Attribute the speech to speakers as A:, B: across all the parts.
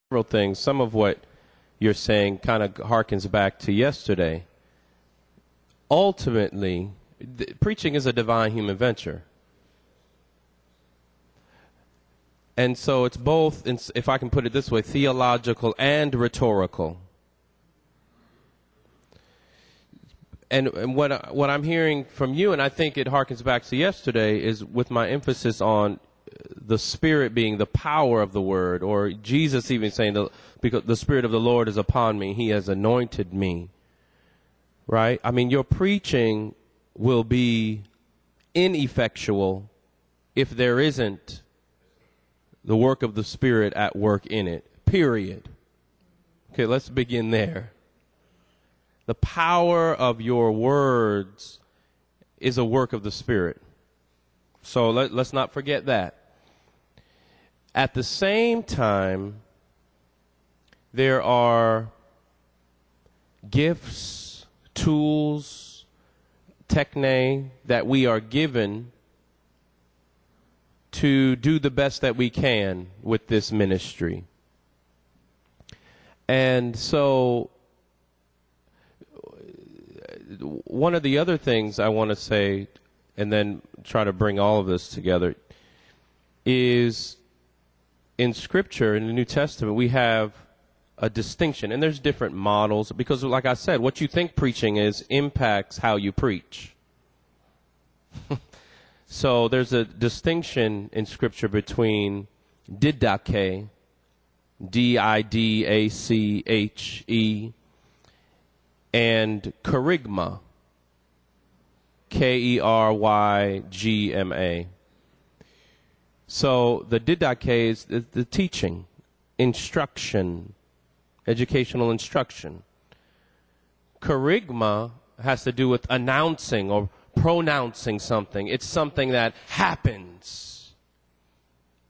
A: several things. Some of what you're saying kind of harkens back to yesterday. Ultimately, preaching is a divine human venture. And so it's both, if I can put it this way, theological and rhetorical. And what I'm hearing from you, and I think it harkens back to yesterday, is with my emphasis on the Spirit being the power of the Word, or Jesus even saying, because the Spirit of the Lord is upon me, He has anointed me. Right? I mean, your preaching will be ineffectual if there isn't the work of the Spirit at work in it, period. Okay, let's begin there. The power of your words is a work of the Spirit. So let's not forget that. At the same time, there are gifts, tools, techne that we are given to do the best that we can with this ministry. And so one of the other things I want to say, and then try to bring all of this together, is in Scripture, in the New Testament, we have a distinction, and there's different models, because like I said, what you think preaching is impacts how you preach. So there's a distinction in Scripture between didache, D-I-D-A-C-H-E, and kerygma, K-E-R-Y-G-M-A. So the didache is the teaching, instruction, educational instruction. Kerygma has to do with announcing or pronouncing something. It's something that happens.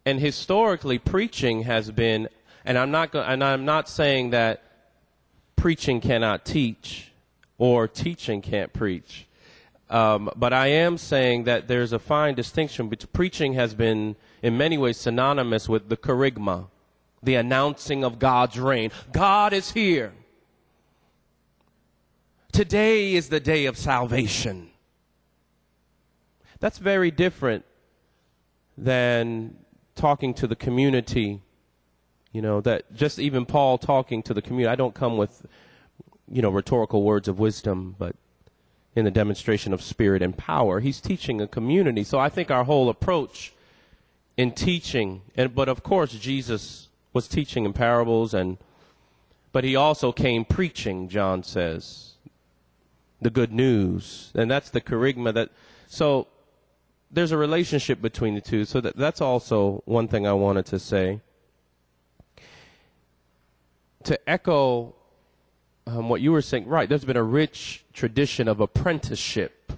A: And historically, preaching has been, and I'm not saying that preaching cannot teach or teaching can't preach. But I am saying that there's a fine distinction between preaching has been in many ways synonymous with the kerygma, the announcing of God's reign. God is here. Today is the day of salvation. That's very different than talking to the community. You know, that just even Paul talking to the community, I don't come with, rhetorical words of wisdom, but in the demonstration of spirit and power. He's teaching a community. So I think our whole approach in teaching, but of course Jesus was teaching in parables, but he also came preaching, John says, the good news. And that's the kerygma so there's a relationship between the two. So that's also one thing I wanted to say. To echo what you were saying, right, there's been a rich tradition of apprenticeship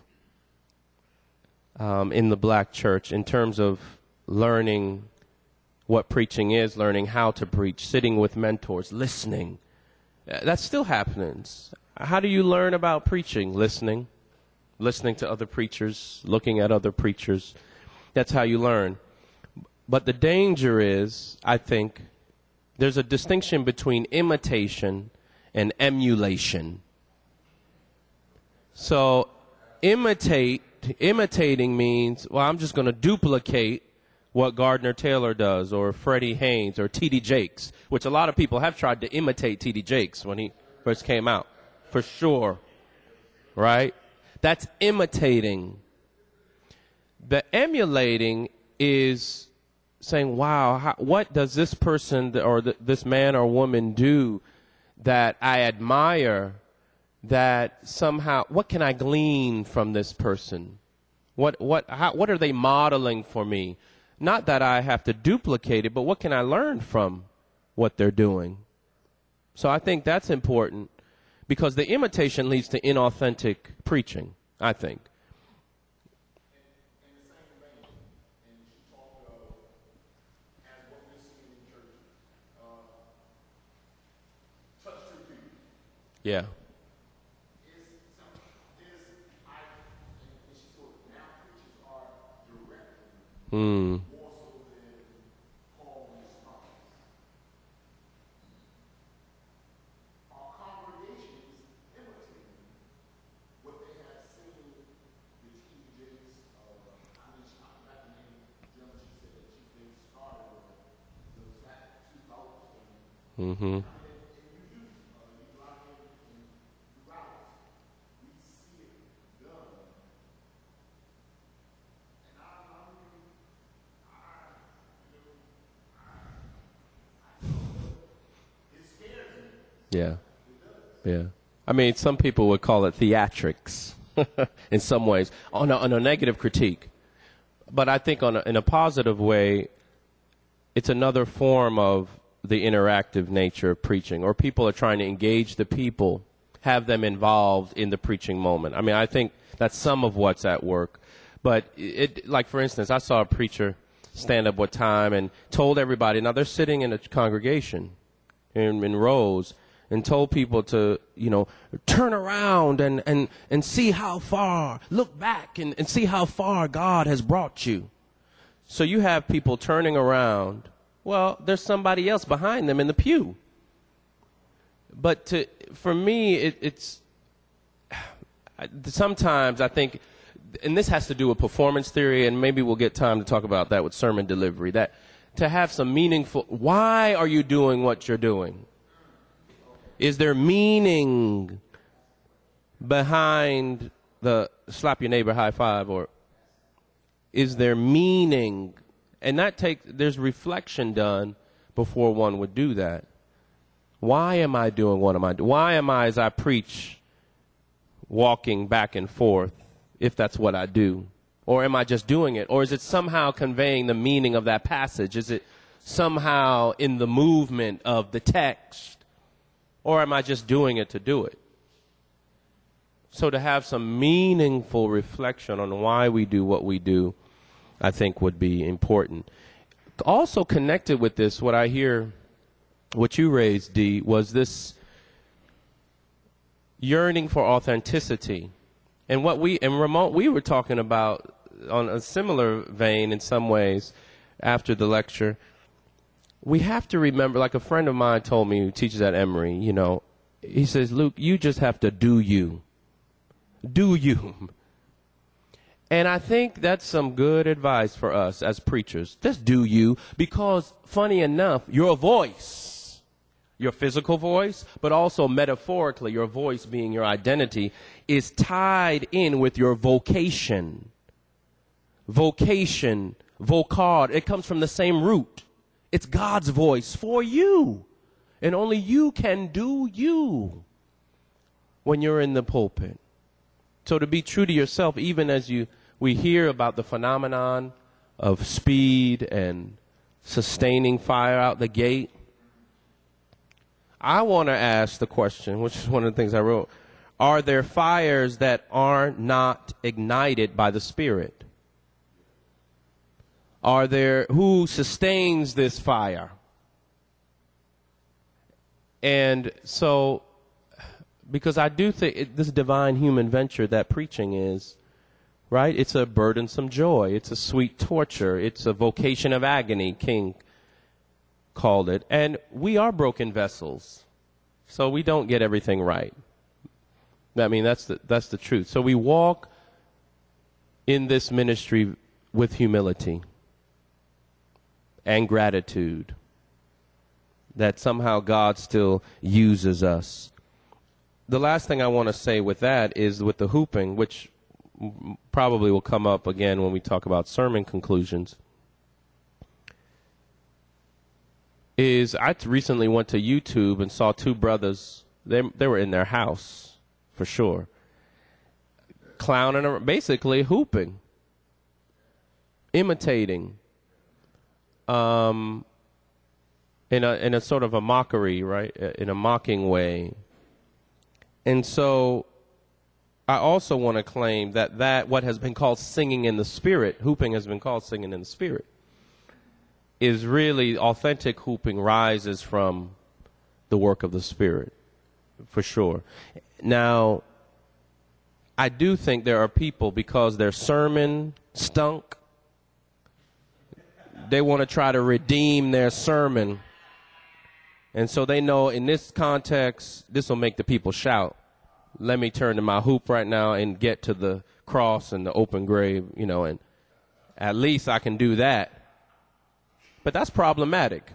A: in the black church in terms of learning what preaching is, learning how to preach, sitting with mentors, listening. That still happens. How do you learn about preaching? Listening to other preachers, looking at other preachers. That's how you learn. But the danger is, I think, there's a distinction between imitation and emulation. So imitating means, well, I'm just going to duplicate what Gardner Taylor does, or Freddie Haynes, or T.D. Jakes, which a lot of people have tried to imitate T.D. Jakes when he first came out, for sure, right? That's imitating. The emulating is saying, wow, what does this person or this man or woman do that I admire, that somehow, what can I glean from this person? What are they modeling for me? Not that I have to duplicate it, but what can I learn from what they're doing? So I think that's important, because the imitation leads to inauthentic preaching, I think. Yeah. Mm-hmm. Yeah. Yeah. I mean, some people would call it theatrics in some ways, on a negative critique. But I think in a positive way, it's another form of the interactive nature of preaching, or people are trying to engage the people, have them involved in the preaching moment. I mean, I think that's some of what's at work. But like, for instance, I saw a preacher stand up one time and told everybody, now they're sitting in a congregation in rows, and told people to, turn around and see how far, look back and see how far God has brought you. So you have people turning around. Well, there's somebody else behind them in the pew. But for me, it's sometimes I think, and this has to do with performance theory, and maybe we'll get time to talk about that with sermon delivery, that to have some meaningful, why are you doing what you're doing? Is there meaning behind the slap your neighbor high five, or is there meaning? And there's reflection done before one would do that. Why am I doing what am I doing? Why am I, as I preach, walking back and forth, if that's what I do? Or am I just doing it? Or is it somehow conveying the meaning of that passage? Is it somehow in the movement of the text? Or am I just doing it to do it? So to have some meaningful reflection on why we do what we do, I think would be important. Also connected with this, what I hear, what you raised, Dee, was this yearning for authenticity. And Ramon, we were talking about on a similar vein in some ways after the lecture. We have to remember, like a friend of mine told me who teaches at Emory, he says, Luke, you just have to do you. Do you. And I think that's some good advice for us as preachers. Just do you, because funny enough, your voice, your physical voice, but also metaphorically, your voice being your identity, is tied in with your vocation. Vocation, vocard, it comes from the same root. It's God's voice for you. And only you can do you when you're in the pulpit. So to be true to yourself, even as we hear about the phenomenon of speed and sustaining fire out the gate, I want to ask the question, which is one of the things I wrote, are there fires that are not ignited by the Spirit? Who sustains this fire? And so, because I do think this divine human venture that preaching is, right? It's a burdensome joy. It's a sweet torture. It's a vocation of agony, King called it. And we are broken vessels, so we don't get everything right. I mean, that's the truth. So we walk in this ministry with humility and gratitude that somehow God still uses us. The last thing I want to say with that is with the hooping, which probably will come up again when we talk about sermon conclusions, is I recently went to YouTube and saw two brothers. They were in their house, for sure, clowning, basically hooping, imitating, in a sort of a mockery, right? In a mocking way. And so I also want to claim that what has been called singing in the Spirit, hooping has been called singing in the Spirit, is really authentic hooping rises from the work of the Spirit, for sure. Now, I do think there are people, because their sermon stunk, they want to try to redeem their sermon. And so they know in this context, this will make the people shout. Let me turn to my hoop right now and get to the cross and the open grave, and at least I can do that. But that's problematic.